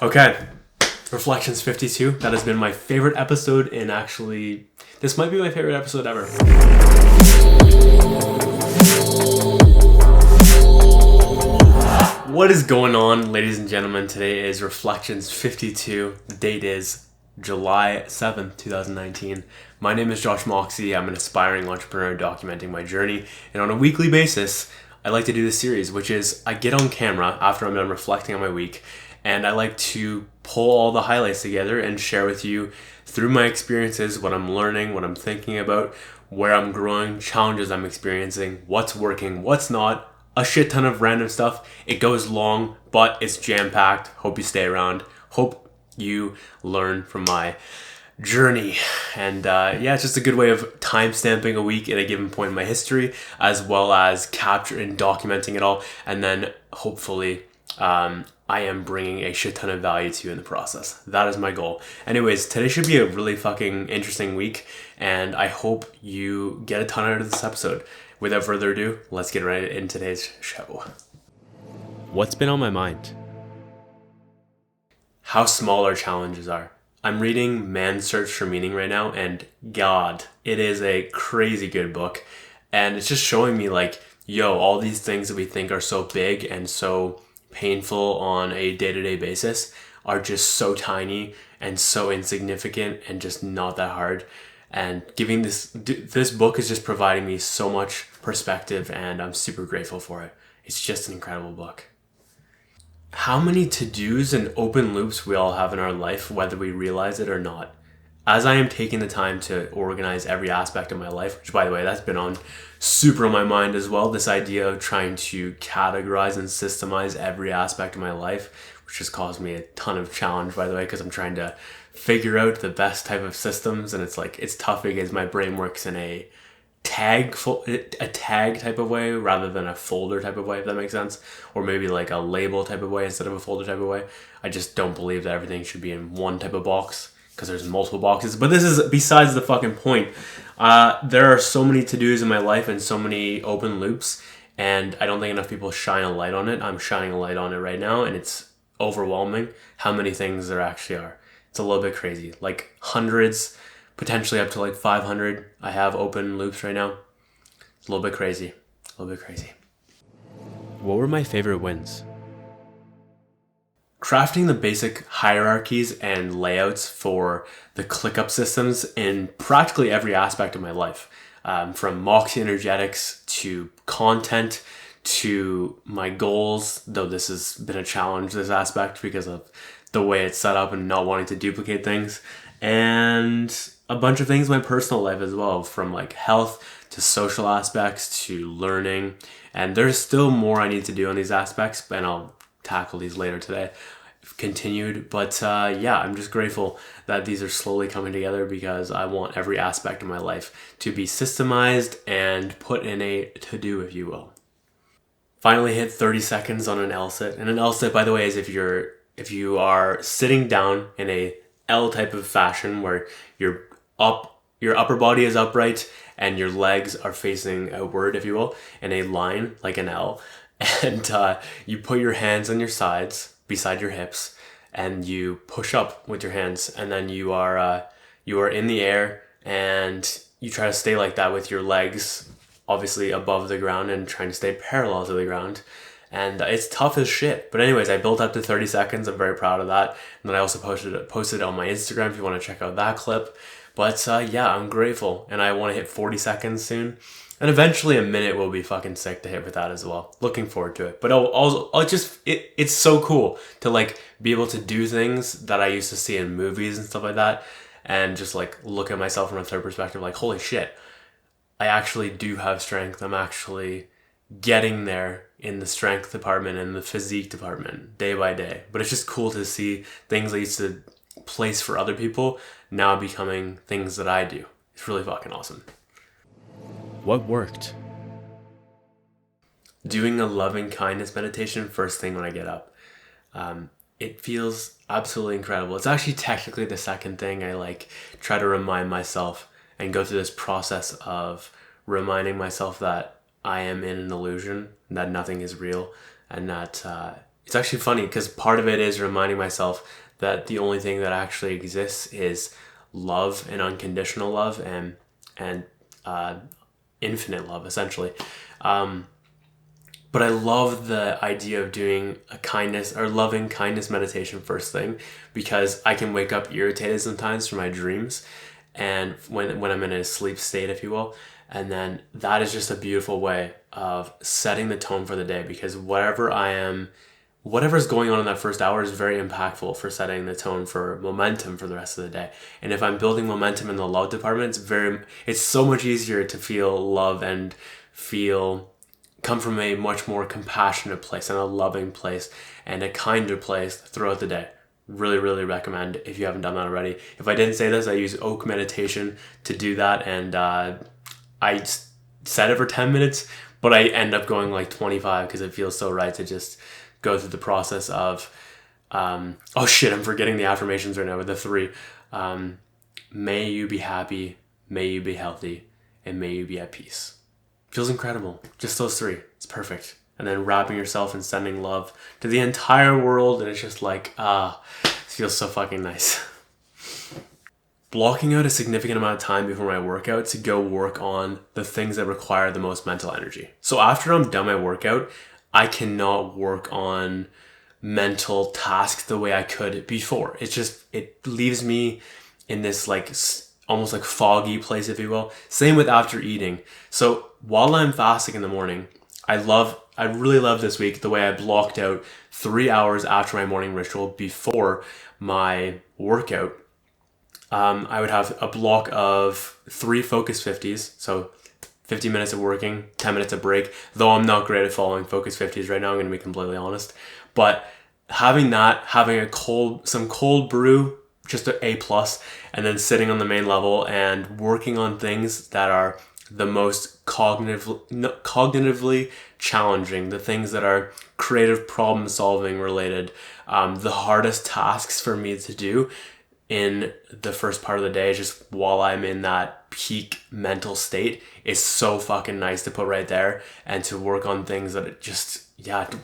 Okay, Reflections 52. That has been my favorite episode, and actually, this might be my favorite episode ever. What is going on, ladies and gentlemen? Today is Reflections 52. The date is July 7th, 2019. My name is Josh Moxey. I'm an aspiring entrepreneur documenting my journey, and on a weekly basis, I like to do this series, which is I get on camera after I'm done reflecting on my week, and I like to pull all the highlights together and share with you through my experiences, what I'm learning, what I'm thinking about, where I'm growing, challenges I'm experiencing, what's working, what's not, a shit ton of random stuff. It goes long, but it's jam-packed. Hope you stay around. Hope you learn from my journey. And it's just a good way of time-stamping a week at a given point in my history, as well as capturing and documenting it all. And then hopefully I am bringing a shit ton of value to you in the process. That is my goal. Anyways, today should be a really fucking interesting week, and I hope you get a ton out of this episode. Without further ado, let's get right into today's show. What's been on my mind? How small our challenges are. I'm reading Man's Search for Meaning right now, and God, it is a crazy good book. And it's just showing me like, all these things that we think are so big and so painful on a day-to-day basis are just so tiny and so insignificant and just not that hard. And giving this book is just providing me so much perspective, and I'm super grateful for it. It's just an incredible book. How many to-dos and open loops we all have in our life, whether we realize it or not. As I am taking the time to organize every aspect of my life, which by the way, that's been super on my mind as well, this idea of trying to categorize and systemize every aspect of my life, which has caused me a ton of challenge, by the way, because I'm trying to figure out the best type of systems, and it's tough because my brain works in a tag type of way rather than a folder type of way, if that makes sense, or maybe like a label type of way instead of a folder type of way. I just don't believe that everything should be in one type of box, because there's multiple boxes. But this is besides the fucking point. There are so many to-dos in my life and so many open loops, and I don't think enough people shine a light on it. I'm shining a light on it right now, and it's overwhelming how many things there actually are. It's a little bit crazy, like hundreds, potentially up to like 500 I have open loops right now. It's a little bit crazy. What were my favorite wins? Crafting the basic hierarchies and layouts for the ClickUp systems in practically every aspect of my life. From Moxey energetics to content to my goals, though this has been a challenge, this aspect, because of the way it's set up and not wanting to duplicate things. And a bunch of things in my personal life as well, from like health to social aspects to learning. And there's still more I need to do on these aspects, and I'll tackle these later today, continued. But I'm just grateful that these are slowly coming together, because I want every aspect of my life to be systemized and put in a to-do, if you will. Finally hit 30 seconds on an L sit. And an L sit, by the way, is if you are sitting down in a L type of fashion where your upper body is upright and your legs are facing outward, if you will, in a line like an L. And you put your hands on your sides beside your hips, and you push up with your hands, and then you are in the air, and you try to stay like that with your legs obviously above the ground and trying to stay parallel to the ground. And it's tough as shit. But anyways, I built up to 30 seconds. I'm very proud of that. And then I also posted it on my Instagram if you want to check out that clip. But I'm grateful. And I want to hit 40 seconds soon. And eventually a minute will be fucking sick to hit with that as well. Looking forward to it. But it's so cool to like be able to do things that I used to see in movies and stuff like that. And just like look at myself from a third perspective, like, holy shit, I actually do have strength. I'm actually getting there in the strength department and the physique department day by day. But it's just cool to see things I used to place for other people now becoming things that I do. It's really fucking awesome. What worked? Doing a loving kindness meditation first thing when I get up. It feels absolutely incredible. It's actually technically the second thing. I like try to remind myself and go through this process of reminding myself that I am in an illusion, that nothing is real, and that it's actually funny because part of it is reminding myself that the only thing that actually exists is love and unconditional love and infinite love, essentially. But I love the idea of doing a kindness or loving kindness meditation first thing, because I can wake up irritated sometimes from my dreams and when I'm in a sleep state, if you will. And then that is just a beautiful way of setting the tone for the day, because whatever's going on in that first hour is very impactful for setting the tone for momentum for the rest of the day. And if I'm building momentum in the love department, it's so much easier to feel love and come from a much more compassionate place and a loving place and a kinder place throughout the day. Really, really recommend if you haven't done that already. If I didn't say this, I use oak meditation to do that, and I set it for 10 minutes, but I end up going like 25 because it feels so right to just go through the process of, oh shit, I'm forgetting the affirmations right now with the 3. May you be happy, may you be healthy, and may you be at peace. Feels incredible. Just those 3. It's perfect. And then wrapping yourself and sending love to the entire world, and it's just like, it feels so fucking nice. Blocking out a significant amount of time before my workout to go work on the things that require the most mental energy. So after I'm done my workout, I cannot work on mental tasks the way I could before. It leaves me in this like almost like foggy place, if you will. Same with after eating. So while I'm fasting in the morning, I really love this week the way I blocked out 3 hours after my morning ritual before my workout. I would have a block of 3 focus 50s. So 50 minutes of working, 10 minutes of break, though I'm not great at following focus 50s right now, I'm going to be completely honest. But having some cold brew, just an A+, and then sitting on the main level and working on things that are the most cognitively challenging, the things that are creative problem solving related, the hardest tasks for me to do in the first part of the day, just while I'm in that peak mental state, is so fucking nice to put right there and to work on things that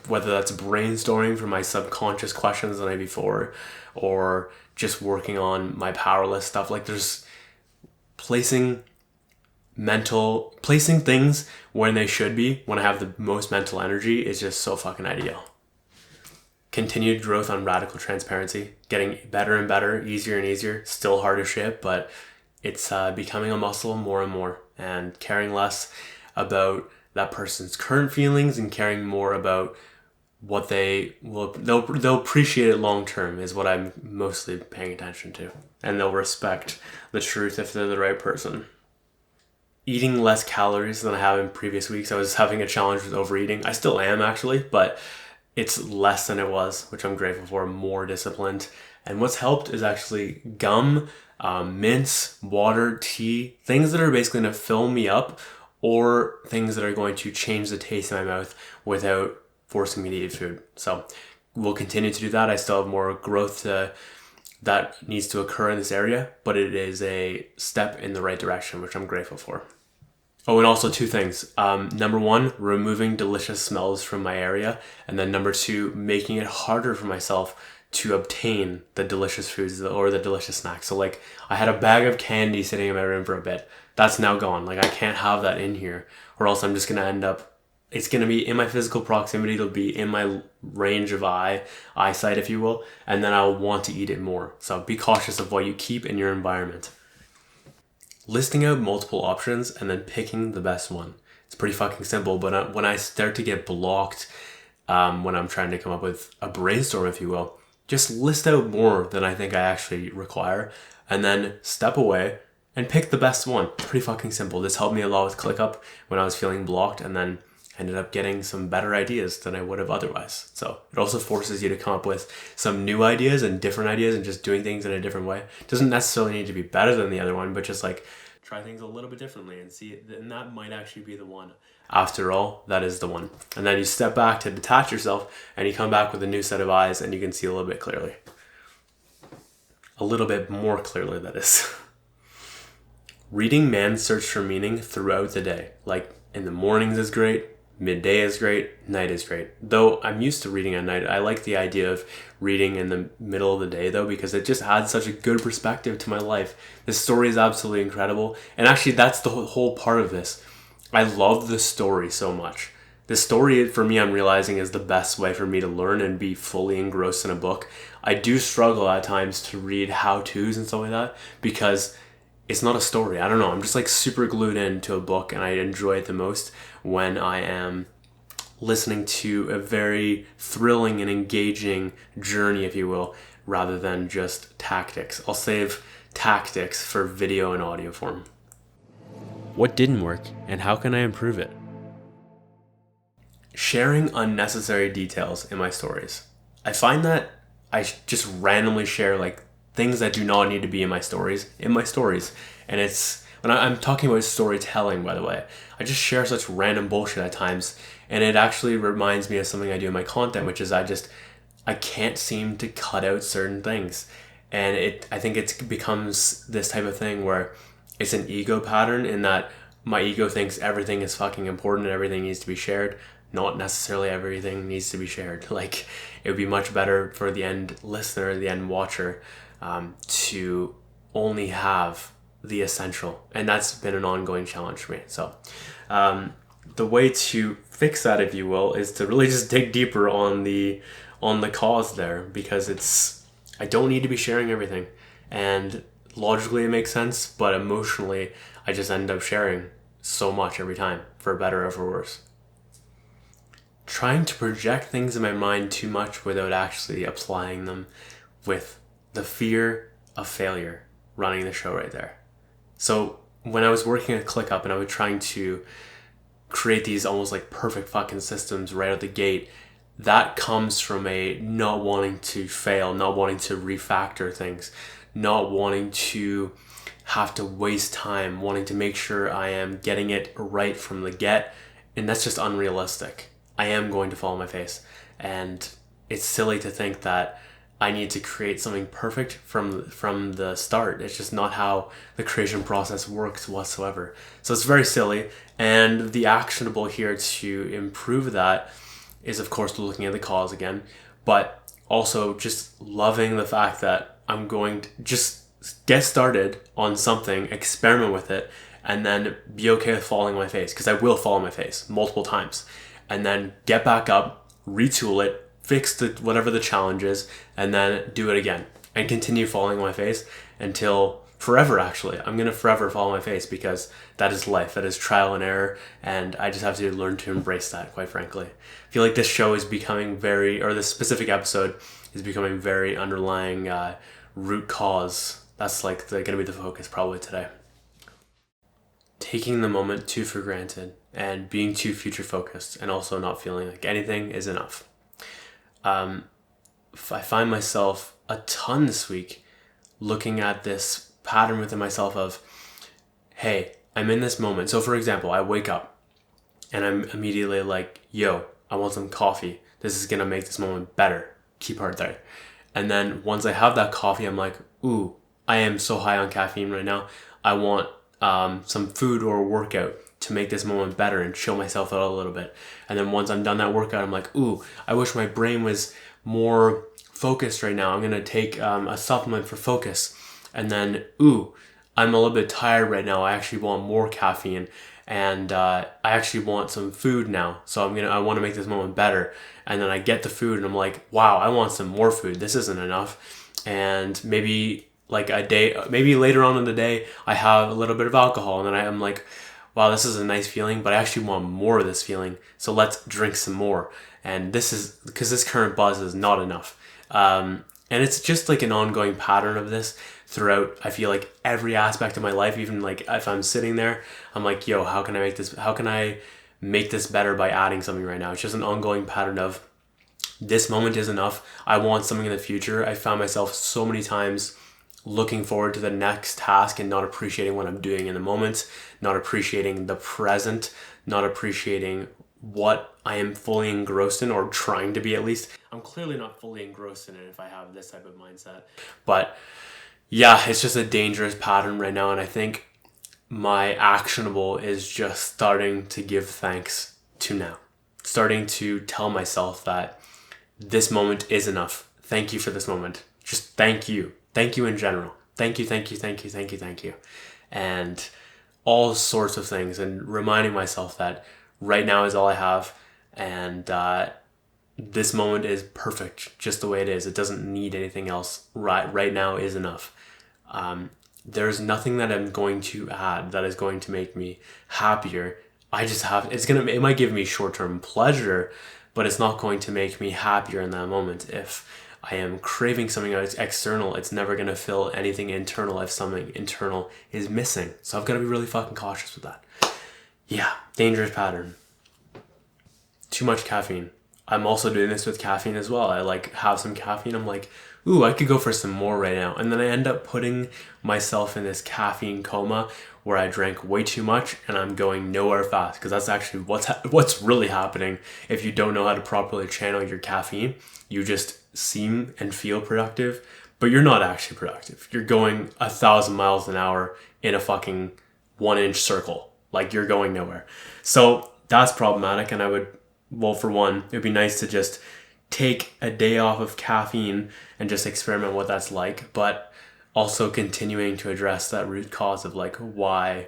whether that's brainstorming for my subconscious questions the night before or just working on my powerless stuff. Like there's placing things when they should be, when I have the most mental energy, is just so fucking ideal. Continued growth on radical transparency, getting better and better, easier and easier, still hard as shit, but it's becoming a muscle more and more, and caring less about that person's current feelings and caring more about what they'll appreciate it long term is what I'm mostly paying attention to, and they'll respect the truth if they're the right person. Eating less calories than I have in previous weeks. I was having a challenge with overeating. I still am actually, but it's less than it was, which I'm grateful for, more disciplined. And what's helped is actually gum, mints, water, tea, things that are basically going to fill me up, or things that are going to change the taste in my mouth without forcing me to eat food. So we'll continue to do that. I still have more growth that needs to occur in this area, but it is a step in the right direction, which I'm grateful for. Oh, and also 2 things. Number 1, removing delicious smells from my area. And then number 2, making it harder for myself to obtain the delicious foods or the delicious snacks. So like I had a bag of candy sitting in my room for a bit. That's now gone. Like I can't have that in here, or else I'm just going to end up, it's going to be in my physical proximity. It'll be in my range of eyesight, if you will. And then I'll want to eat it more. So be cautious of what you keep in your environment. Listing out multiple options and then picking the best one. It's pretty fucking simple, but when I start to get blocked, when I'm trying to come up with a brainstorm, if you will, just list out more than I think I actually require, and then step away and pick the best one. Pretty fucking simple. This helped me a lot with ClickUp when I was feeling blocked, and then ended up getting some better ideas than I would have otherwise. So it also forces you to come up with some new ideas and different ideas and just doing things in a different way. It doesn't necessarily need to be better than the other one, but just like try things a little bit differently and see it, and that might actually be the one. After all, that is the one. And then you step back to detach yourself and you come back with a new set of eyes and you can see a little bit clearly. A little bit more clearly, that is. Reading man's search for meaning throughout the day. Like in the mornings is great. Midday is great, night is great. Though I'm used to reading at night, I like the idea of reading in the middle of the day though, because it just adds such a good perspective to my life. This story is absolutely incredible. And actually that's the whole part of this. I love the story so much. The story for me, I'm realizing, is the best way for me to learn and be fully engrossed in a book. I do struggle at times to read how-tos and stuff like that because it's not a story. I don't know. I'm just like super glued into a book, and I enjoy it the most when I am listening to a very thrilling and engaging journey, if you will, rather than just tactics. I'll save tactics for video and audio form. What didn't work, and how can I improve it? Sharing unnecessary details in my stories. I find that I just randomly share like things that do not need to be in my stories. And it's, when I'm talking about storytelling, by the way, I just share such random bullshit at times. And it actually reminds me of something I do in my content, which is I can't seem to cut out certain things. And I think it becomes this type of thing where it's an ego pattern in that my ego thinks everything is fucking important and everything needs to be shared. Not necessarily everything needs to be shared. Like, it would be much better for the end listener, the end watcher, to only have the essential. And that's been an ongoing challenge for me. So the way to fix that, if you will, is to really just dig deeper on the cause there, because I don't need to be sharing everything. And logically it makes sense, but emotionally I just end up sharing so much every time, for better or for worse. Trying to project things in my mind too much without actually applying them, with the fear of failure running the show right there. So when I was working at ClickUp and I was trying to create these almost like perfect fucking systems right out the gate, that comes from a not wanting to fail, not wanting to refactor things, not wanting to have to waste time, wanting to make sure I am getting it right from the get. And that's just unrealistic. I am going to fall on my face. And it's silly to think that I need to create something perfect from the start. It's just not how the creation process works whatsoever. So it's very silly. And the actionable here to improve that is, of course, looking at the cause again, but also just loving the fact that I'm going to just get started on something, experiment with it, and then be okay with falling on my face, because I will fall on my face multiple times, and then get back up, retool it, fix whatever the challenge is, and then do it again and continue falling on my face until forever. Actually, I'm going to forever fall on my face, because that is life, that is trial and error, and I just have to learn to embrace that, quite frankly. I feel like this show is becoming this specific episode is becoming very underlying root cause. That's like going to be the focus probably today. Taking the moment too for granted and being too future focused, and also not feeling like anything is enough. I find myself a ton this week looking at this pattern within myself of, hey, I'm in this moment. So for example, I wake up and I'm immediately like, yo, I want some coffee. This is going to make this moment better. Key part there. And then once I have that coffee, I'm like, ooh, I am so high on caffeine right now. I want some food or a workout to make this moment better and chill myself out a little bit. And then once I'm done that workout, I'm like, ooh, I wish my brain was more focused right now. I'm going to take a supplement for focus. And then, ooh, I'm a little bit tired right now. I actually want more caffeine, and I actually want some food now. So I want to make this moment better. And then I get the food and I'm like, wow, I want some more food. This isn't enough. And maybe maybe later on in the day, I have a little bit of alcohol, and then I'm like, wow, this is a nice feeling, but I actually want more of this feeling. So let's drink some more. And this is because this current buzz is not enough. And it's just like an ongoing pattern of this throughout, I feel like, every aspect of my life. Even like if I'm sitting there, I'm like, yo, how can I make this better by adding something right now? It's just an ongoing pattern of, this moment is enough. I want something in the future. I found myself so many times looking forward to the next task and not appreciating what I'm doing in the moment, not appreciating the present, not appreciating what I am fully engrossed in, or trying to be at least. I'm clearly not fully engrossed in it if I have this type of mindset. But yeah, it's just a dangerous pattern right now, and I think my actionable is just starting to give thanks to now. starting to tell myself that this moment is enough. Thank you for this moment. Just thank you. Thank you in general. Thank you, thank you, thank you, thank you, thank you. And all sorts of things, and reminding myself that right now is all I have, and this moment is perfect just the way it is. It doesn't need anything else. Right now is enough. There's nothing that I'm going to add that is going to make me happier. It might give me short-term pleasure, but it's not going to make me happier in that moment. If I am craving something that's external, it's never going to fill anything internal if something internal is missing. So I've got to be really fucking cautious with that. Yeah, dangerous pattern. Too much caffeine. I'm also doing this with caffeine as well. I like have some caffeine. I'm like, ooh, I could go for some more right now. And then I end up putting myself in this caffeine coma where I drank way too much and I'm going nowhere fast, because that's actually what's really happening. If you don't know how to properly channel your caffeine, you just seem and feel productive, but you're not actually productive. You're going 1,000 miles an hour in a fucking 1-inch circle. Like, you're going nowhere. So that's problematic. And for one, it'd be nice to just take a day off of caffeine and just experiment what that's like, but also continuing to address that root cause of like, why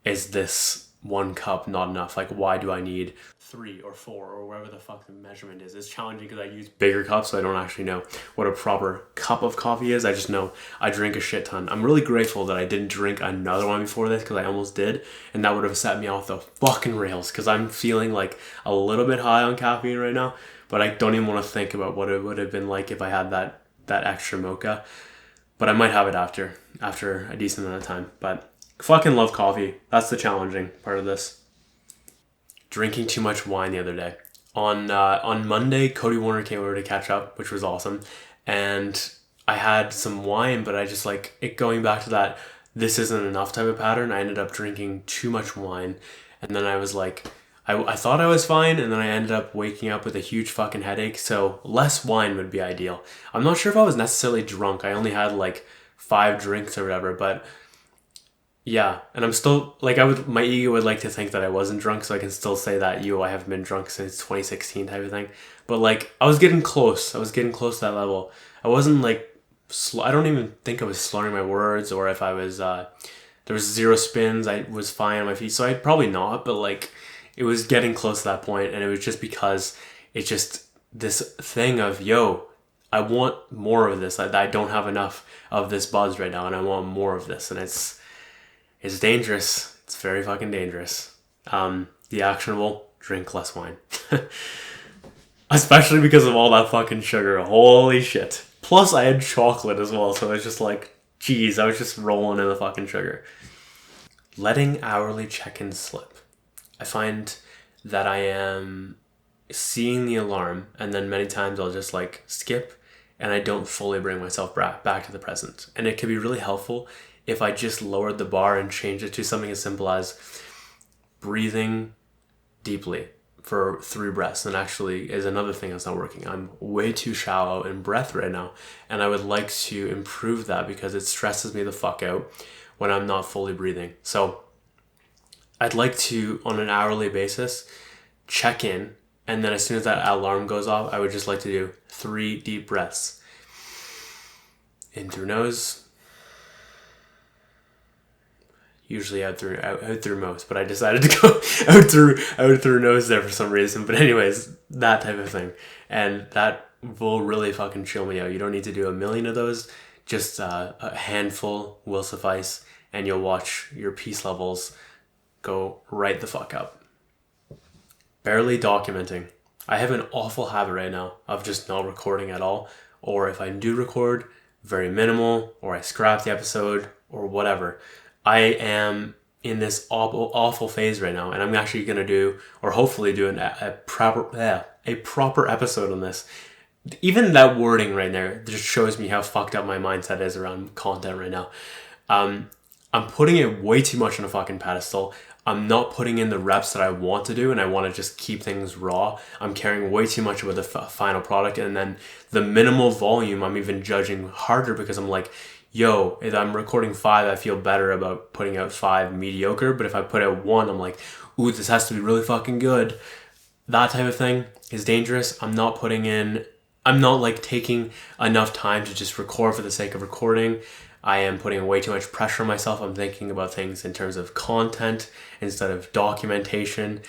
is this 1 cup not enough? Like, why do I need 3 or 4 or whatever the fuck the measurement is? It's challenging because I use bigger cups, so I don't actually know what a proper cup of coffee is. I just know I drink a shit ton. I'm really grateful that I didn't drink another one before this, because I almost did, and that would have set me off the fucking rails, because I'm feeling like a little bit high on caffeine right now, but I don't even want to think about what it would have been like if I had that extra mocha. But I might have it after a decent amount of time. But fucking love coffee. That's the challenging part of this. Drinking too much wine the other day. On Monday, Cody Warner came over to catch up, which was awesome. And I had some wine, but I just like it going back to that this isn't enough type of pattern. I ended up drinking too much wine. And then I was like, I thought I was fine, and then I ended up waking up with a huge fucking headache. So less wine would be ideal. I'm not sure if I was necessarily drunk. I only had like 5 drinks or whatever, but yeah. And I'm still like, my ego would like to think that I wasn't drunk, so I can still say that, I haven't been drunk since 2016 type of thing. But like, I was getting close. I was getting close to that level. I wasn't like, I don't even think I was slurring my words, or if I was, there was 0 spins. I was fine on my feet. So I probably not, but like, it was getting close to that point, and it was just because it's just this thing of, I want more of this. I don't have enough of this buzz right now, and I want more of this, and it's dangerous. It's very fucking dangerous. The actionable: drink less wine, especially because of all that fucking sugar. Holy shit! Plus, I had chocolate as well, so it's just like, geez, I was just rolling in the fucking sugar. Letting hourly check-ins slip. I find that I am seeing the alarm, and then many times I'll just like skip, and I don't fully bring myself back to the present. And it can be really helpful if I just lowered the bar and changed it to something as simple as breathing deeply for 3 breaths. And actually is another thing that's not working. I'm way too shallow in breath right now, and I would like to improve that because it stresses me the fuck out when I'm not fully breathing. So I'd like to, on an hourly basis, check in, and then as soon as that alarm goes off, I would just like to do 3 deep breaths. In through nose. Usually out through mouth, but I decided to go out through nose there for some reason. But anyways, that type of thing. And that will really fucking chill me out. You don't need to do 1,000,000 of those. Just a handful will suffice, and you'll watch your peace levels go right the fuck up. Barely documenting. I have an awful habit right now of just not recording at all, or if I do record, very minimal, or I scrap the episode, or whatever. I am in this awful phase right now, and I'm actually going to do, or hopefully do a proper episode on this. Even that wording right there just shows me how fucked up my mindset is around content right now. I'm putting it way too much on a fucking pedestal. I'm not putting in the reps that I want to do, and I want to just keep things raw. I'm caring way too much about the final product, and then the minimal volume, I'm even judging harder because I'm like, if I'm recording 5, I feel better about putting out 5 mediocre, but if I put out 1, I'm like, ooh, this has to be really fucking good. that type of thing is dangerous. I'm not like taking enough time to just record for the sake of recording. I am putting way too much pressure on myself. I'm thinking about things in terms of content instead of documentation.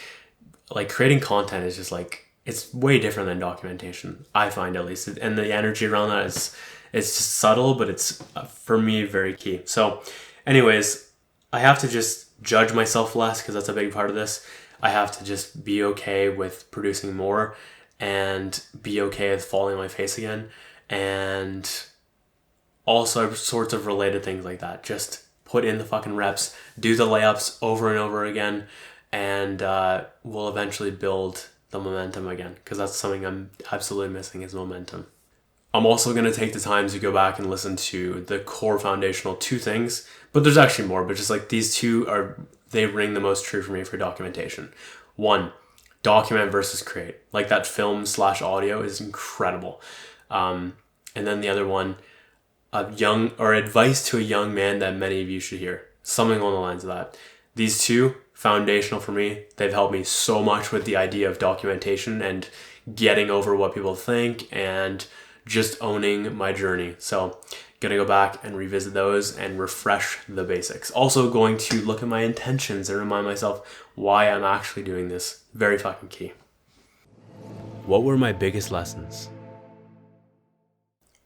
Like creating content is just like, it's way different than documentation, I find at least. And the energy around that it's just subtle, but it's for me very key. So anyways, I have to just judge myself less because that's a big part of this. I have to just be okay with producing more and be okay with falling on my face again. And also sorts of related things like that. Just put in the fucking reps, do the layups over and over again, and we'll eventually build the momentum again, because that's something I'm absolutely missing is momentum. I'm also going to take the time to go back and listen to the core foundational 2 things, but there's actually more, but just like these 2 they ring the most true for me for documentation. 1, document versus create. Like that film/audio is incredible. And then the other one, advice to a young man that many of you should hear. Something along the lines of that. These 2, foundational for me. They've helped me so much with the idea of documentation and getting over what people think and just owning my journey. So gonna go back and revisit those and refresh the basics. Also going to look at my intentions and remind myself why I'm actually doing this. Very fucking key. What were my biggest lessons?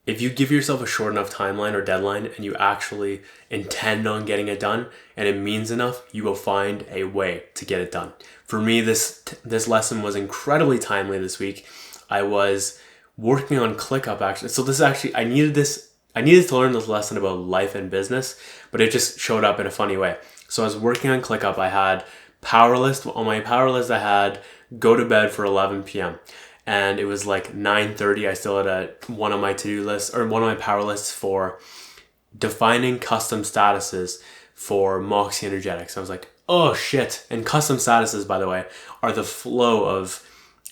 If you give yourself a short enough timeline or deadline and you actually intend on getting it done and it means enough, you will find a way to get it done. For me, this lesson was incredibly timely this week. I was working on ClickUp actually. So this is actually, I needed to learn this lesson about life and business, but it just showed up in a funny way. So I was working on ClickUp. I had power list. On my power list, I had go to bed for 11 p.m. And it was like 9:30. I still had one of my to-do lists or one of my power lists for defining custom statuses for Moxey energetics. I was like, oh shit. And custom statuses, by the way, are the flow of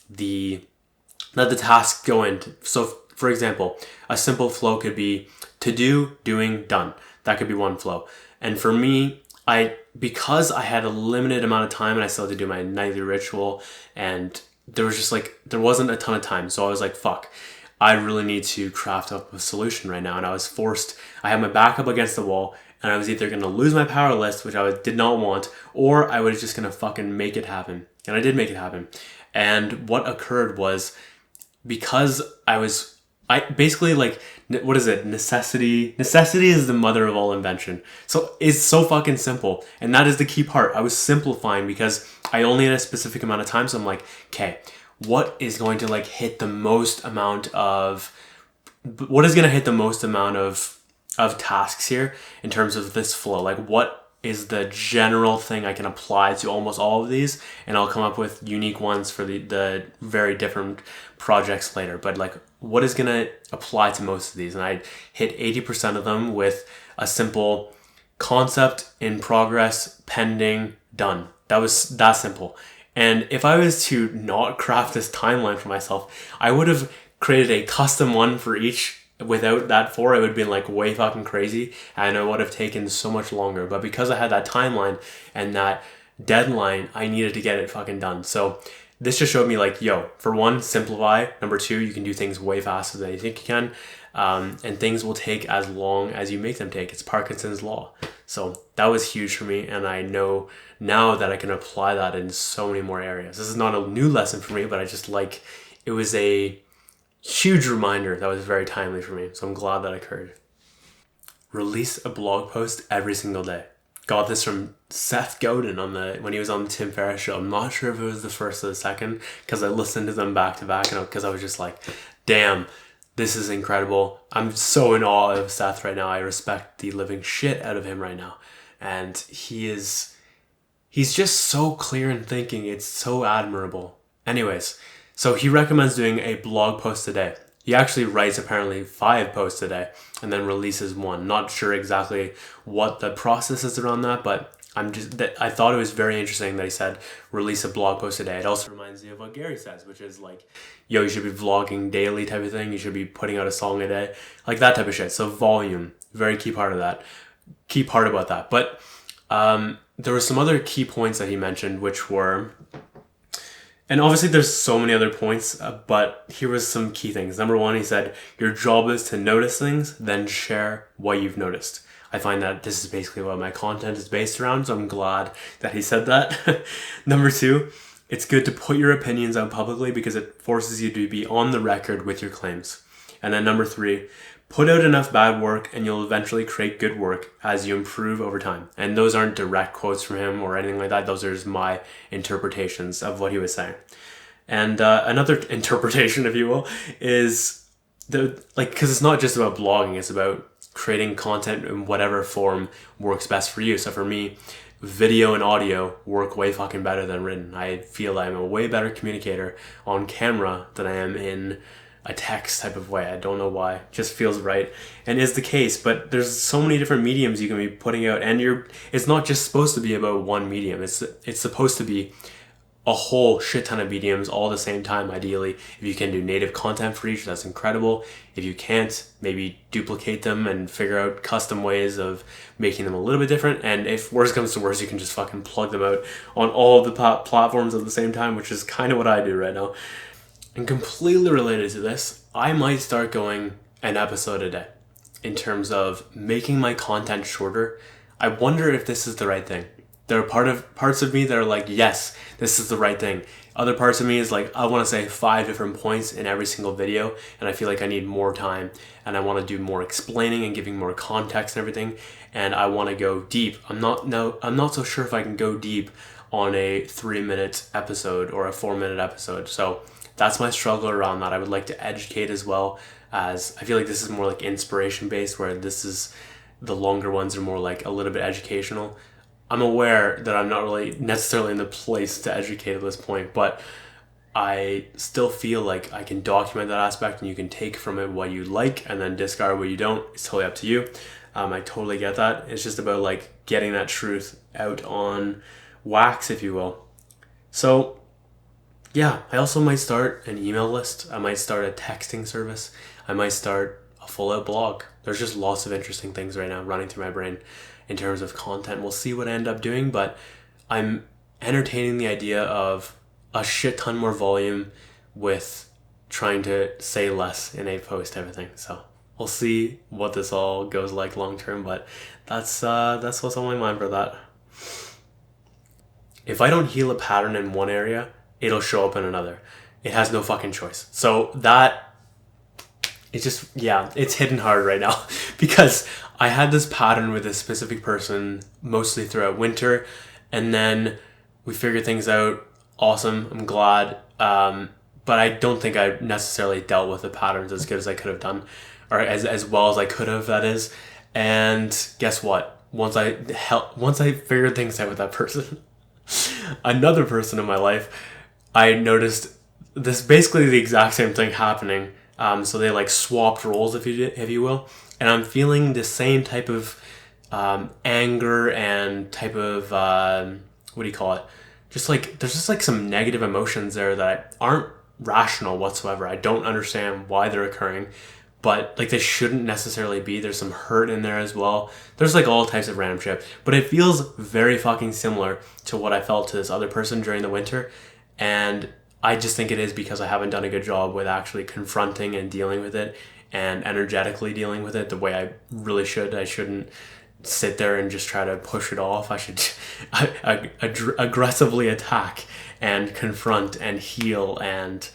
that the tasks go into. So for example, a simple flow could be to do, doing, done. That could be one flow. And for me, because I had a limited amount of time and I still had to do my nightly ritual, and there wasn't a ton of time. So I was like, fuck, I really need to craft up a solution right now. And I had my back up against the wall, and I was either going to lose my power list, which I did not want, or I was just going to fucking make it happen. And I did make it happen. And what occurred was, because I basically, like, what is it? Necessity is the mother of all invention. So it's so fucking simple. And that is the key part. I was simplifying because I only had a specific amount of time. So I'm like, okay, what is going to hit the most amount of tasks here in terms of this flow? Like, what is the general thing I can apply to almost all of these? And I'll come up with unique ones for the very different projects later. But what is going to apply to most of these? And I hit 80% of them with a simple concept, in progress, pending, done. That was that simple. And if I was to not craft this timeline for myself, I would have created a custom one for each. Without that 4, it would have been way fucking crazy, and it would have taken so much longer. But because I had that timeline and that deadline, I needed to get it fucking done. So this just showed me for 1, simplify. Number 2, you can do things way faster than you think you can. And things will take as long as you make them take. It's Parkinson's law. So that was huge for me, and I know now that I can apply that in so many more areas. This is not a new lesson for me, but it was a huge reminder that was very timely for me. So I'm glad that occurred. Release a blog post every single day. Got this from Seth Godin when he was on the Tim Ferriss show. I'm not sure if it was the first or the second, because I listened to them back to back, and because I was just like, damn, this is incredible. I'm so in awe of Seth right now. I respect the living shit out of him right now. And he's just so clear in thinking. It's so admirable. Anyways, so he recommends doing a blog post a day. He actually writes apparently 5 posts a day and then releases 1. Not sure exactly what the process is around that, but I thought it was very interesting that he said release a blog post a day. It also reminds me of what Gary says, which is you should be vlogging daily type of thing. You should be putting out a song a day, that type of shit. So volume, very key part about that. But there were some other key points that he mentioned, which were, And obviously there's so many other points, but here was some key things. Number one, he said, your job is to notice things, then share what you've noticed. I find that this is basically what my content is based around, so I'm glad that he said that. Number two, it's good to put your opinions out publicly because it forces you to be on the record with your claims. And then number three, put out enough bad work and you'll eventually create good work as you improve over time. And those aren't direct quotes from him or anything like that. Those are just my interpretations of what he was saying. And another interpretation, if you will, is because it's not just about blogging, it's about creating content in whatever form works best for you. So for me, video and audio work way fucking better than written. I feel I'm a way better communicator on camera than I am in a text type of way. I don't know why. It just feels right and is the case. But there's so many different mediums you can be putting out, and it's not just supposed to be about one medium. It's supposed to be a whole shit ton of mediums all at the same time, ideally. If you can do native content for each, that's incredible. If you can't, maybe duplicate them and figure out custom ways of making them a little bit different. And if worse comes to worse, you can just fucking plug them out on all of the platforms at the same time, which is kind of what I do right now. And completely related to this, I might start going an episode a day in terms of making my content shorter. I wonder if this is the right thing. There are parts of me that are like, yes, this is the right thing. Other parts of me is like, I want to say 5 different points in every single video, and I feel like I need more time, and I want to do more explaining and giving more context and everything, and I want to go deep. I'm not so sure if I can go deep on a 3-minute episode or a 4-minute episode. So that's my struggle around that. I would like to educate as well, as I feel like this is more like inspiration based, where the longer ones are more like a little bit educational. I'm aware that I'm not really necessarily in the place to educate at this point, but I still feel like I can document that aspect, and you can take from it what you like and then discard what you don't. It's totally up to you. I totally get that. It's just about like getting that truth out on wax, if you will. So yeah, I also might start an email list. I might start a texting service. I might start a full out blog. There's just lots of interesting things right now running through my brain in terms of content. We'll see what I end up doing, but I'm entertaining the idea of a shit ton more volume with trying to say less in a post, everything. So we'll see what this all goes like long term, but that's what's on my mind for that. If I don't heal a pattern in one area, it'll show up in another. It has no fucking choice. So that, it's just, yeah, it's hitting hard right now because I had this pattern with a specific person mostly throughout winter, and then we figured things out. Awesome. I'm glad. But I don't think I necessarily dealt with the patterns as good as I could have done, or as well as I could have, that is. And guess what? Once I figured things out with that person, another person in my life, I noticed this basically the exact same thing happening. So they like swapped roles, if you will. And I'm feeling the same type of anger and type of, what do you call it? There's just like some negative emotions there that aren't rational whatsoever. I don't understand why they're occurring, but like they shouldn't necessarily be. There's some hurt in there as well. There's like all types of random shit, but it feels very fucking similar to what I felt to this other person during the winter. And I just think it is because I haven't done a good job with actually confronting and dealing with it and energetically dealing with it the way I really should. I shouldn't sit there and just try to push it off. I should aggressively attack and confront and heal and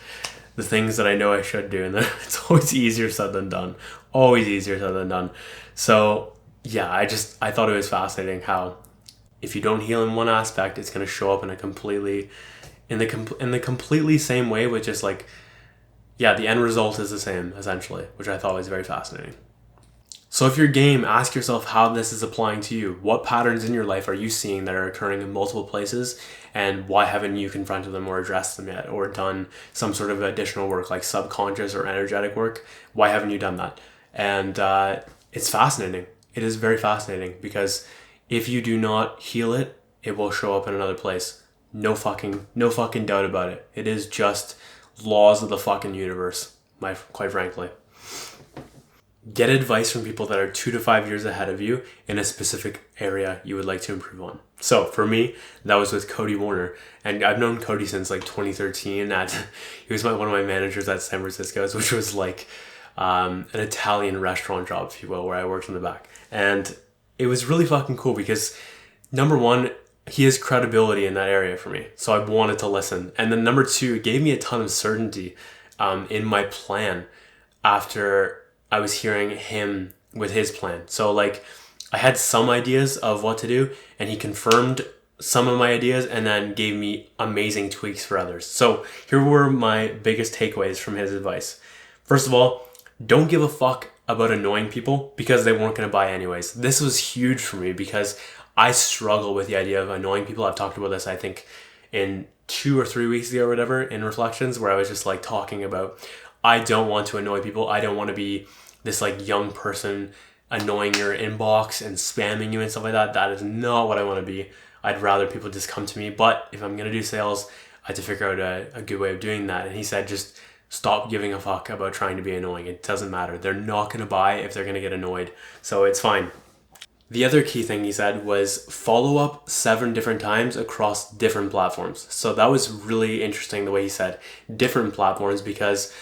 the things that I know I should do. And it's always easier said than done. Always easier said than done. So yeah, I thought it was fascinating how if you don't heal in one aspect, it's going to show up in a completely in the completely same way, with just like, yeah, the end result is the same essentially, which I thought was very fascinating. So if you're game, ask yourself how this is applying to you. What patterns in your life are you seeing that are occurring in multiple places, and why haven't you confronted them or addressed them yet, or done some sort of additional work like subconscious or energetic work? Why haven't you done that? And it's fascinating. It is very fascinating, because if you do not heal it, it will show up in another place. No fucking doubt about it. It is just laws of the fucking universe, quite frankly. Get advice from people that are 2 to 5 years ahead of you in a specific area you would like to improve on. So for me, that was with Cody Warner. And I've known Cody since like 2013. He was one of my managers at San Francisco's, which was like an Italian restaurant job, if you will, where I worked in the back. And it was really fucking cool because number one, he has credibility in that area for me. So I wanted to listen. And then number two, it gave me a ton of certainty in my plan after I was hearing him with his plan. So like I had some ideas of what to do and he confirmed some of my ideas and then gave me amazing tweaks for others. So here were my biggest takeaways from his advice. First of all, don't give a fuck about annoying people because they weren't going to buy anyways. This was huge for me because I struggle with the idea of annoying people. I've talked about this, I think, in 2 or 3 weeks ago or whatever in Reflections, where I was just like talking about, I don't want to annoy people. I don't want to be this like young person annoying your inbox and spamming you and stuff like that. That is not what I want to be. I'd rather people just come to me. But if I'm going to do sales, I had to figure out a good way of doing that. And he said, just stop giving a fuck about trying to be annoying. It doesn't matter. They're not going to buy if they're going to get annoyed. So it's fine. The other key thing he said was follow up 7 different times across different platforms. So that was really interesting the way he said different platforms, because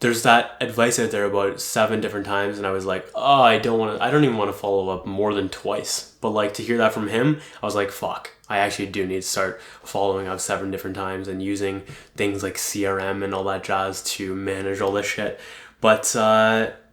there's that advice out there about 7 different times, and I was like, oh, I don't even want to follow up more than twice. But like to hear that from him, I was like, fuck, I actually do need to start following up 7 different times and using things like CRM and all that jazz to manage all this shit. But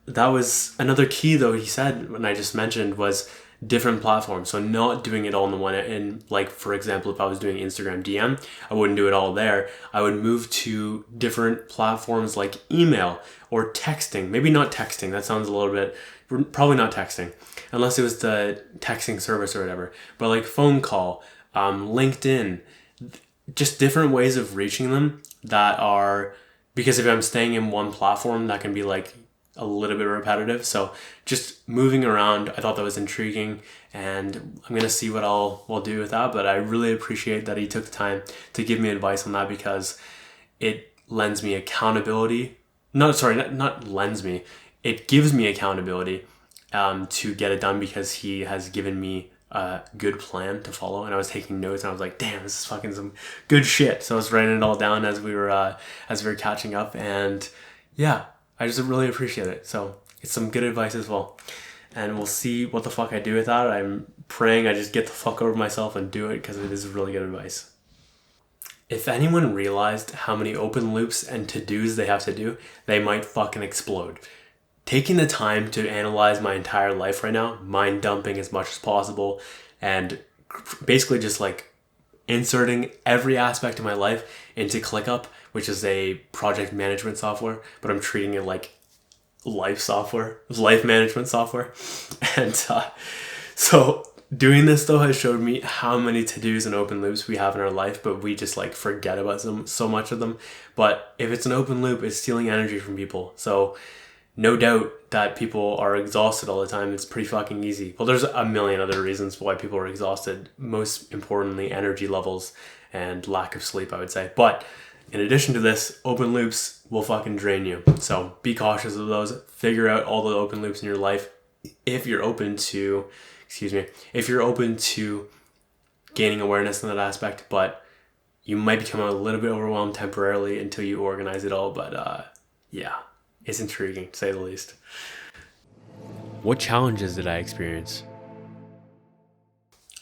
that was another key though he said, when I just mentioned, was different platforms. So not doing it all in the one. And like, for example, if I was doing Instagram DM, I wouldn't do it all there. I would move to different platforms like email or texting. Maybe not texting. That sounds a little bit, probably not texting, unless it was the texting service or whatever. But like phone call, LinkedIn, just different ways of reaching them that are, because if I'm staying in one platform, that can be like a little bit repetitive. So just moving around, I thought that was intriguing, and I'm going to see what I'll do with that. But I really appreciate that he took the time to give me advice on that, because it lends me accountability. Not lends me. It gives me accountability to get it done, because he has given me a good plan to follow. And I was taking notes and I was like, damn, this is fucking some good shit. So I was writing it all down as we were catching up, and yeah, I just really appreciate it. So it's some good advice as well. And we'll see what the fuck I do with that. I'm praying I just get the fuck over myself and do it, because it is really good advice. If anyone realized how many open loops and to-dos they have to do, they might fucking explode. Taking the time to analyze my entire life right now, mind dumping as much as possible, and basically just like inserting every aspect of my life into ClickUp, which is a project management software, but I'm treating it like life management software. And so doing this though has showed me how many to-dos and open loops we have in our life, but we just like forget about so much of them. But if it's an open loop, it's stealing energy from people. So no doubt that people are exhausted all the time. It's pretty fucking easy. Well, there's a million other reasons why people are exhausted. Most importantly, energy levels and lack of sleep, I would say. But in addition to this, open loops will fucking drain you. So be cautious of those. Figure out all the open loops in your life if you're open to, gaining awareness in that aspect. But you might become a little bit overwhelmed temporarily until you organize it all. But yeah, it's intriguing to say the least. What challenges did I experience?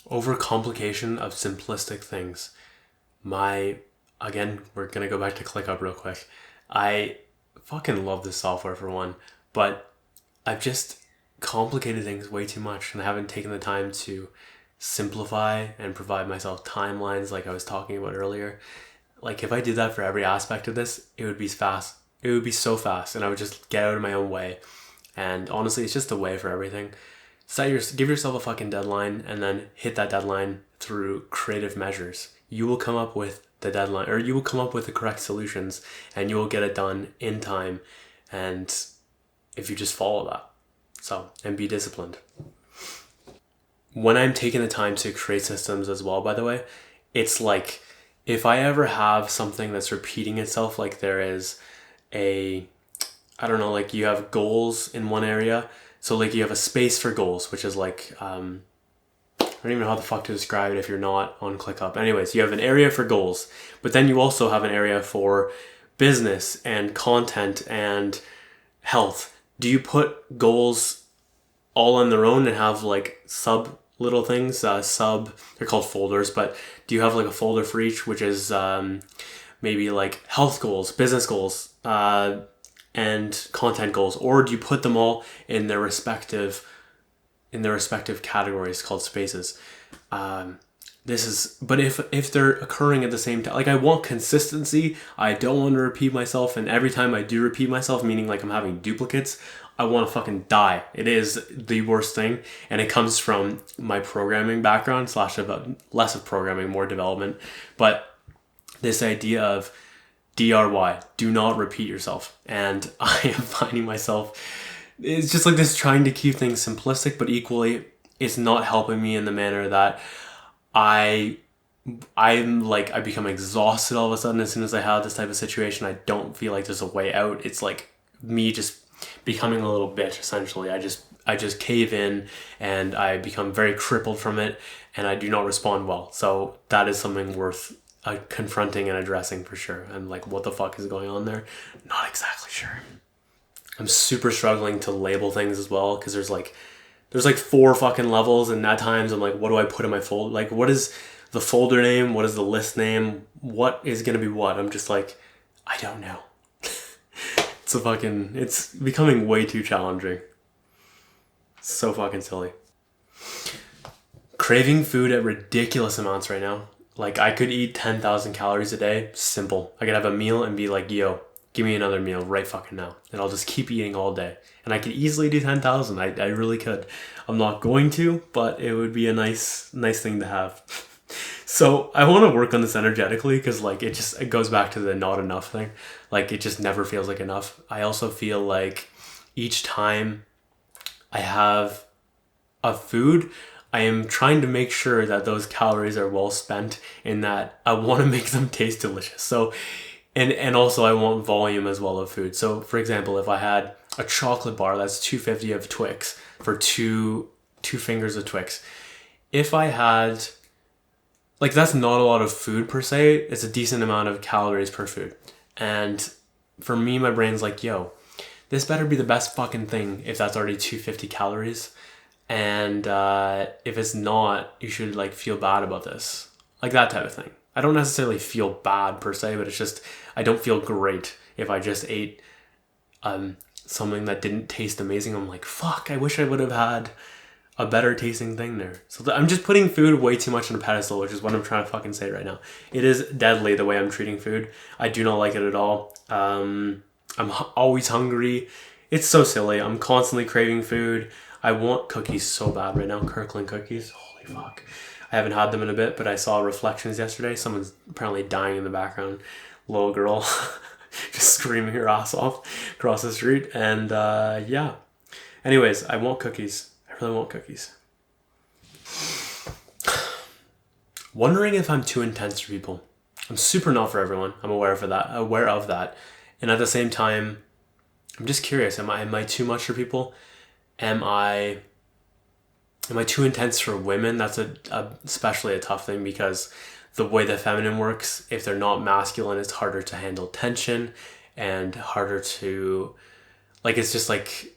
Overcomplication of simplistic things. Again, we're going to go back to ClickUp real quick. I fucking love this software for one, but I've just complicated things way too much, and I haven't taken the time to simplify and provide myself timelines like I was talking about earlier. Like if I did that for every aspect of this, it would be fast. It would be so fast, and I would just get out of my own way. And honestly, it's just a way for everything. Give yourself a fucking deadline, and then hit that deadline through creative measures. You will come up with the deadline, or you will come up with the correct solutions, and you will get it done in time. And if you just follow that, and be disciplined. When I'm taking the time to create systems as well, by the way, it's like if I ever have something that's repeating itself, like there is a I don't know, like you have goals in one area. So like you have a space for goals, which is like, I don't even know how the fuck to describe it if you're not on ClickUp. Anyways, you have an area for goals, but then you also have an area for business and content and health. Do you put goals all on their own and have like sub little things, they're called folders, but do you have like a folder for each, which is maybe like health goals, business goals, and content goals, or do you put them all in their respective categories called spaces? But if they're occurring at the same time, like I want consistency, I don't want to repeat myself, and every time I do repeat myself, meaning like I'm having duplicates, I want to fucking die. It is the worst thing, and it comes from my programming background / less of programming, more development, but this idea of DRY, do not repeat yourself, and I am finding myself, it's just like this trying to keep things simplistic, but equally it's not helping me in the manner that I'm like, I become exhausted all of a sudden as soon as I have this type of situation. I don't feel like there's a way out. It's like me just becoming a little bitch, essentially. I just cave in and I become very crippled from it, and I do not respond well. So that is something worth confronting and addressing for sure. And like, what the fuck is going on there? Not exactly sure. I'm super struggling to label things as well, because there's like 4 fucking levels, and at times I'm like, what do I put in my folder? Like, what is the folder name? What is the list name? What is gonna be what? I'm just like, I don't know. It's becoming way too challenging. So fucking silly. Craving food at ridiculous amounts right now. Like, I could eat 10,000 calories a day. Simple. I could have a meal and be like, yo, give me another meal right fucking now. And I'll just keep eating all day. And I could easily do 10,000. I really could. I'm not going to, but it would be a nice thing to have. So I want to work on this energetically, because like it goes back to the not enough thing. Like, it just never feels like enough. I also feel like each time I have a food, I am trying to make sure that those calories are well spent, in that I want to make them taste delicious. So, and also I want volume as well of food. So for example, if I had a chocolate bar, that's 250 of Twix for two fingers of Twix. If I had, like, that's not a lot of food per se. It's a decent amount of calories per food. And for me, my brain's like, yo, this better be the best fucking thing if that's already 250 calories. And if it's not, you should like feel bad about this. Like that type of thing. I don't necessarily feel bad per se, but it's just, I don't feel great if I just ate something that didn't taste amazing. I'm like, fuck, I wish I would have had a better tasting thing there. So I'm just putting food way too much on a pedestal, which is what I'm trying to fucking say right now. It is deadly the way I'm treating food. I do not like it at all. I'm always hungry. It's so silly. I'm constantly craving food. I want cookies so bad right now. Kirkland cookies. Holy fuck. I haven't had them in a bit, but I saw reflections yesterday. Someone's apparently dying in the background. Little girl just screaming her ass off across the street. And yeah. Anyways, I want cookies. I really want cookies. Wondering if I'm too intense for people. I'm super not for everyone. I'm aware of that. And at the same time, I'm just curious. Am I too much for people? Am I too intense for women? That's especially a tough thing, because the way the feminine works, if they're not masculine, it's harder to handle tension and harder to, like, it's just like,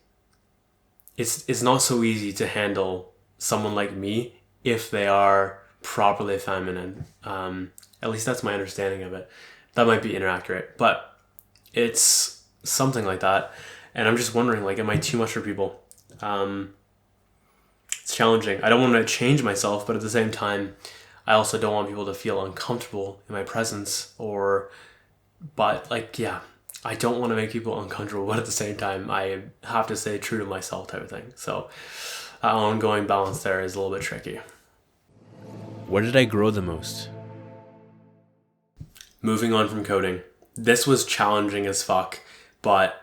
it's not so easy to handle someone like me if they are properly feminine. At least that's my understanding of it. That might be inaccurate, but it's something like that. And I'm just wondering, like, am I too much for people? It's challenging. I don't want to change myself, but at the same time, I also don't want people to feel uncomfortable in my presence, but like, yeah, I don't want to make people uncomfortable, but at the same time, I have to stay true to myself type of thing. So that ongoing balance there is a little bit tricky. Where did I grow the most? Moving on from coding. This was challenging as fuck, but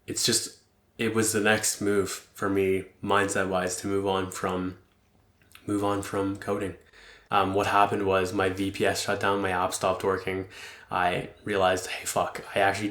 it was the next move for me, mindset wise, to move on from coding. What happened was my VPS shut down, my app stopped working. I realized, hey, fuck, I actually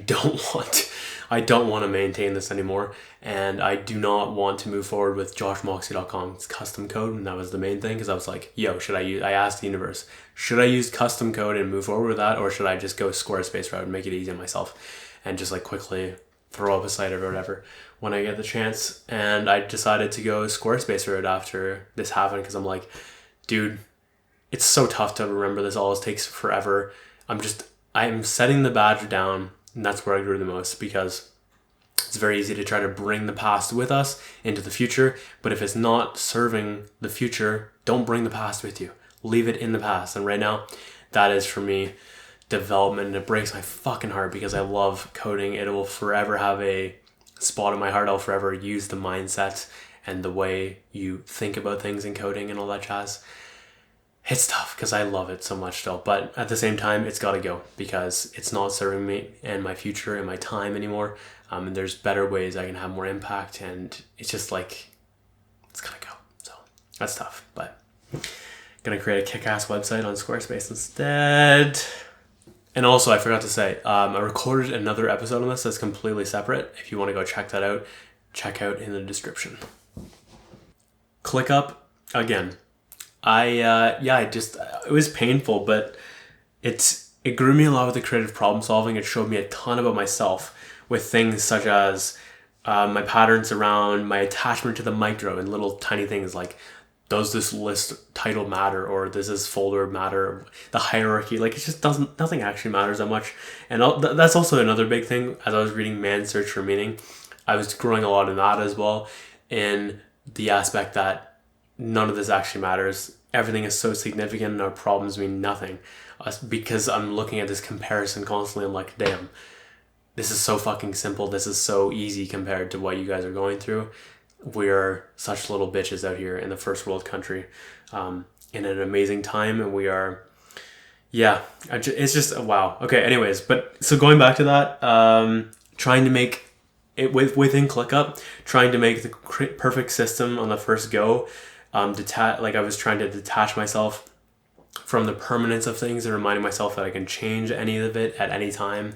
I don't want to maintain this anymore. And I do not want to move forward with joshmoxey.com's custom code. And that was the main thing, because I was like, yo, I asked the universe, should I use custom code and move forward with that? Or should I just go Squarespace route and make it easy on myself and just like quickly throw up a site or whatever when I get the chance? And I decided to go Squarespace route after this happened, because I'm like, dude, it's so tough to remember this. All takes forever. I'm setting the badge down, and that's where I grew the most, because it's very easy to try to bring the past with us into the future. But if it's not serving the future, don't bring the past with you. Leave it in the past. And right now, that is for me development. And it breaks my fucking heart, because I love coding. It will forever have a spot in my heart. I'll forever use the mindset and the way you think about things in coding and all that jazz. It's tough because I love it so much still, but at the same time, it's got to go, because it's not serving me and my future and my time anymore. And there's better ways I can have more impact, and it's just like, it's got to go. So that's tough, but I'm going to create a kick-ass website on Squarespace instead. And also, I forgot to say, I recorded another episode on this that's completely separate. If you want to go check that out, check out in the description. ClickUp, again. It was painful, but it grew me a lot with the creative problem solving. It showed me a ton about myself with things such as my patterns around my attachment to the micro and little tiny things like, does this list title matter, or does this folder matter, the hierarchy, like it just nothing actually matters that much. And that's also another big thing. As I was reading Man's Search for Meaning, I was growing a lot in that as well, in the aspect that none of this actually matters. Everything is so significant and our problems mean nothing. Because I'm looking at this comparison constantly, I'm like, damn, this is so fucking simple. This is so easy compared to what you guys are going through. We're such little bitches out here in the first world country, in an amazing time. And we are, it's just, wow. Okay, anyways, but so going back to that, trying to make it within ClickUp, trying to make the perfect system on the first go. I was trying to detach myself from the permanence of things and reminding myself that I can change any of it at any time.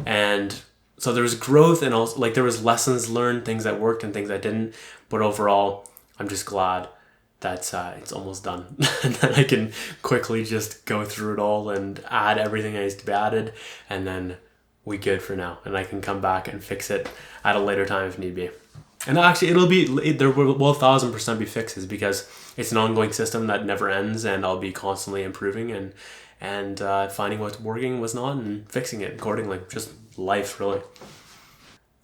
And so there was growth, and also like there was lessons learned, things that worked and things that didn't. But overall, I'm just glad that it's almost done and that I can quickly just go through it all and add everything that needs to be added, and then we good for now. And I can come back and fix it at a later time if need be. And actually, there will 1,000% be fixes, because it's an ongoing system that never ends, and I'll be constantly improving and finding what's working, what's not, and fixing it accordingly. Just life, really.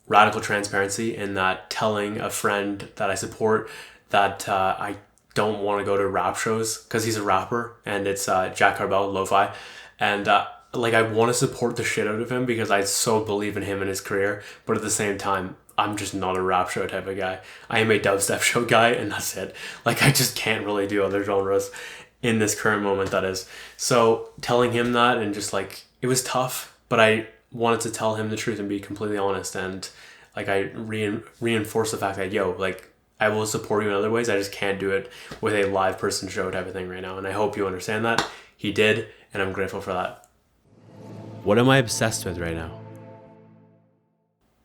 Radical transparency in that, telling a friend that I support that I don't want to go to rap shows because he's a rapper, and it's Jack Carbell, Lo-Fi, and I want to support the shit out of him because I so believe in him and his career, but at the same time, I'm just not a rap show type of guy. I am a dubstep show guy, and that's it. Like, I just can't really do other genres in this current moment, that is. So telling him that, and just like, it was tough, but I wanted to tell him the truth and be completely honest. And like, I reinforce the fact that, I will support you in other ways. I just can't do it with a live person show type of thing right now. And I hope you understand that. He did, and I'm grateful for that. What am I obsessed with right now?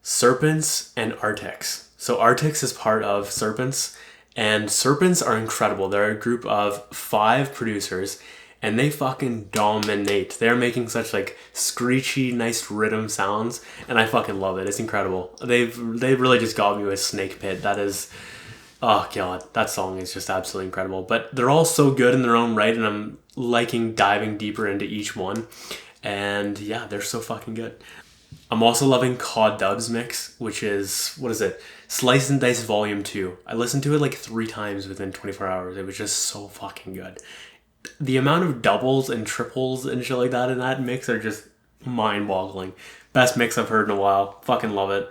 Serpents and Arctics. So Arctics is part of Serpents, and Serpents are incredible. They're a group of 5 producers, and they fucking dominate. They're making such like screechy, nice rhythm sounds, and I fucking love it. It's incredible. They've really just got me with Snake Pit. That is, oh god, that song is just absolutely incredible. But they're all so good in their own right, and I'm liking diving deeper into each one. And yeah, they're so fucking good. I'm also loving Cod Dub's mix, which is, Slice and Dice Volume 2. I listened to it like 3 times within 24 hours. It was just so fucking good. The amount of doubles and triples and shit like that in that mix are just mind-boggling. Best mix I've heard in a while. Fucking love it.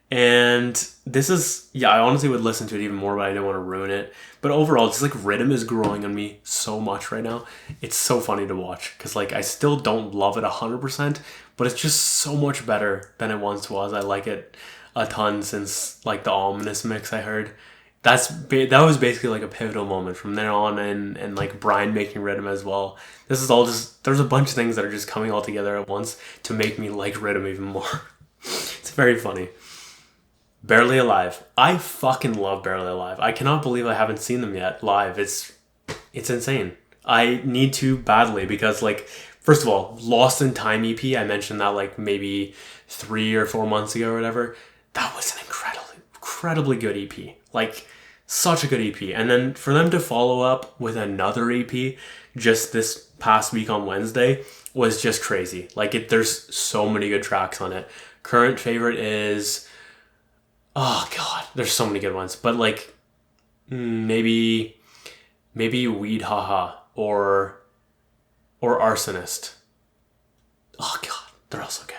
And this is, I honestly would listen to it even more, but I don't want to ruin it. But overall, just like Riddim is growing on me so much right now. It's so funny to watch, because like I still don't love it 100%, but it's just so much better than it once was. I like it a ton since like the Ominous mix I heard. that was basically like a pivotal moment from there on, and like Brian making Riddim as well. This is all just, there's a bunch of things that are just coming all together at once to make me like Riddim even more. It's very funny. Barely Alive. I fucking love Barely Alive. I cannot believe I haven't seen them yet live. It's insane. I need to badly because, like, first of all, Lost in Time EP, I mentioned that like maybe 3 or 4 months ago or whatever. That was an incredibly good EP. Like, such a good EP. And then for them to follow up with another EP just this past week on Wednesday was just crazy. Like, there's so many good tracks on it. Current favorite is, oh god, there's so many good ones. But like, maybe Weed Haha or Arsonist. Oh god, they're all so good.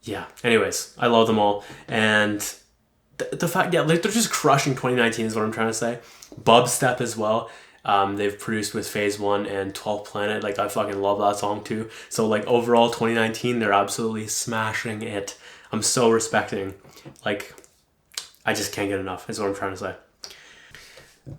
Yeah, anyways, I love them all. And the fact, yeah, like, they're just crushing 2019 is what I'm trying to say. Bubstep as well. They've produced with Phase 1 and 12th Planet. Like, I fucking love that song too. So like, overall 2019, they're absolutely smashing it. I'm so respecting. Like, I just can't get enough is what I'm trying to say.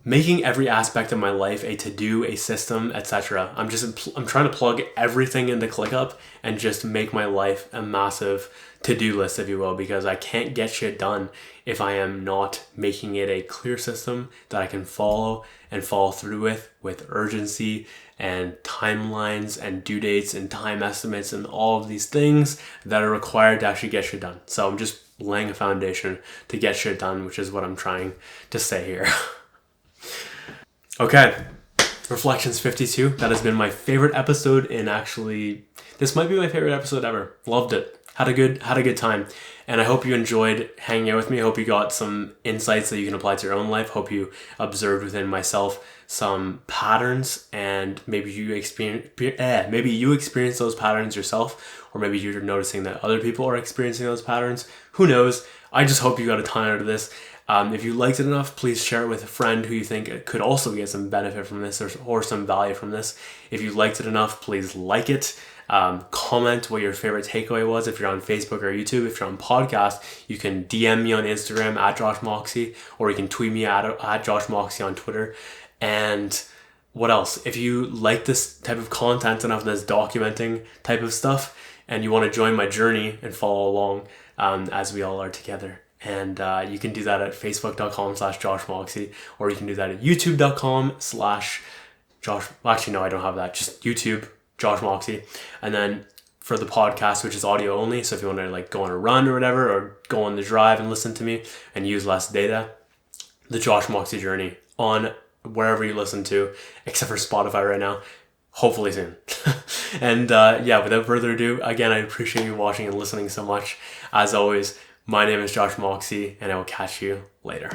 Making every aspect of my life a to-do, a system, etc. I'm trying to plug everything into ClickUp and just make my life a massive to-do list, if you will, because I can't get shit done if I am not making it a clear system that I can follow and follow through with urgency and timelines and due dates and time estimates and all of these things that are required to actually get shit done. So I'm just laying a foundation to get shit done, which is what I'm trying to say here. Okay, Reflections 52. That has been my favorite episode, and actually, this might be my favorite episode ever. Loved it. Had a good time. And I hope you enjoyed hanging out with me. I hope you got some insights that you can apply to your own life. Hope you observed within myself some patterns, and maybe you experience those patterns yourself, or maybe you're noticing that other people are experiencing those patterns. Who knows? I just hope you got a ton out of this. If you liked it enough, please share it with a friend who you think could also get some benefit from this or some value from this. If you liked it enough, please like it. Comment what your favorite takeaway was if you're on Facebook or YouTube. If you're on podcast, you can DM me on Instagram at Josh Moxey, or you can tweet me at Josh Moxey on Twitter. And what else? If you like this type of content enough, this documenting type of stuff, and you want to join my journey and follow along as we all are together. And you can do that at facebook.com/Josh Moxey, or you can do that at youtube.com/Josh. Well, actually, no, I don't have that. Just YouTube, Josh Moxey. And then for the podcast, which is audio only, so if you want to like go on a run or whatever, or go on the drive and listen to me and use less data, the Josh Moxey Journey on wherever you listen to, except for Spotify right now. Hopefully soon. And yeah, without further ado, again, I appreciate you watching and listening so much. As always, my name is Josh Moxey, and I will catch you later.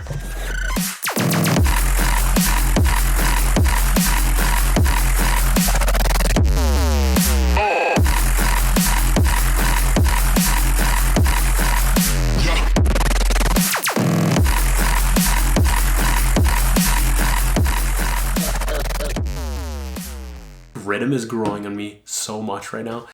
Riddim is growing on me so much right now.